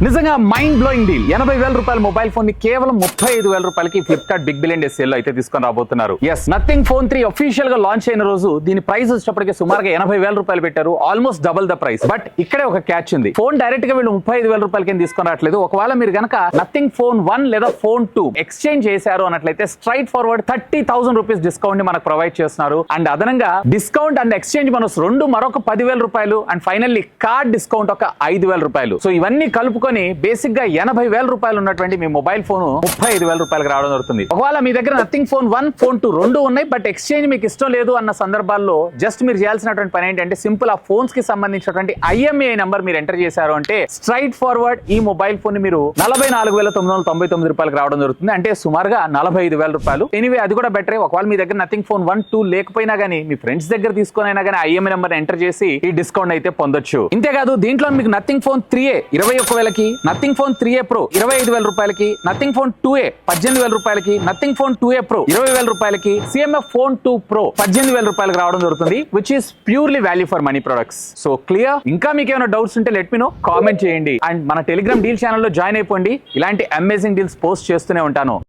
నిజంగా mind blowing deal 80,000 రూపాయల mobile phone ని కేవలం 35,000 రూపాయలకి Flipkart big billion day sale లో అయితే తీసుకొని రాబోతున్నారు. ఎస్, నథింగ్ ఫోన్ 3 అఫీషియల్ గా లాంచ్ అయిన రోజు దీని ప్రైస్ వచ్చేటప్పటికి సుమారుగా 80,000 రూపాయలు పెట్టారు. Almost double the price. But ఇక్కడే ఒక క్యాచ్ ఉంది. ఫోన్ డైరెక్ట్ గా వీళ్ళు 35,000 రూపాయలకి తీసుకొని రావట్లేదు. ఒకవేళ మీరు గనక నథింగ్ ఫోన్ 1 లేదా ఫోన్ 2 ఎక్స్చేంజ్ చేశారు అన్నట్లయితే స్ట్రైట్ ఫార్వర్డ్ 30,000 రూపీస్ డిస్కౌంట్ ని మనకు ప్రొవైడ్ చేస్తున్నారు. అండ్ అదనంగా డిస్కౌంట్ అండ్ ఎక్స్చేంజ్ బోనస్ రెండు మరొక 10,000 రూపాయలు. అండ్ ఫైనల్లీ కార్డ్ డిస్కౌంట్ ఒక 5,000 రూపాయలు. సో ఇవన్నీ కలుపుకొని బేసిక్ గా 80,000 రూపాయలు ఉన్నటువంటి మీ మొబైల్ ఫోన్ 35,000 రూపాయలకు రావడం జరుగుతుంది. ఒకవేళ మీ దగ్గర నథింగ్ ఫోన్ 1 ఫోన్ 2 రెండు ఉన్నాయి, బట్ ఎక్స్చేంజ్ మీకు ఇష్టం లేదు అన్న సందర్భాల్లో జస్ట్ మీరు చేయాల్సినటువంటి పని ఏంటంటే సింపుల్ ఆ ఫోన్స్ కి సంబంధించినటువంటి IMEI నంబర్ మీరు ఎంటర్ చేశారు అంటే స్ట్రైట్ ఫార్వర్డ్ ఈ మొబైల్ ఫోన్ ని మీరు 44,999 రూపాయలకు రావడం జరుగుతుంది. అంటే సుమారుగా 45,000 రూపాయలు. ఎనీవే అది కూడా బెటరే. ఒకవేళ మీ దగ్గర నథింగ్ ఫోన్ 1 2 లేకపోయినా గానీ మీ ఫ్రెండ్స్ దగ్గర తీసుకునైనా గానీ IMEI నంబర్ ఎంటర్ చేసి ఈ డిస్కౌంట్ అయితే పొందొచ్చు. ఇంతేకాదు దీంట్లో మీకు నథింగ్ ఫోన్ 3A 21,000కి, నథింగ్ ఫోన్ 3A Pro 25,000 రూపాయలకి, నథింగ్ ఫోన్ 2A 18,000 రూపాయలకి, నథింగ్ ఫోన్ 2A Pro 20,000 రూపాయలకి, CMF ఫోన్ 2 Pro 18,000 రూపాయలకు రావడం జరుగుతుంది. Which is purely value for money products. So clear? ఇంకా మీకు ఏమైనా డౌట్స్ ఉంటే లెట్ మీ నో, కామెంట్ చేయండి. అండ్ మన టెలిగ్రామ్ డీల్ ఛానల్లో జాయిన్ అయిపోండి. ఇలాంటి అమేజింగ్ డీల్స్ పోస్ట్ చేస్తూనే ఉంటాను.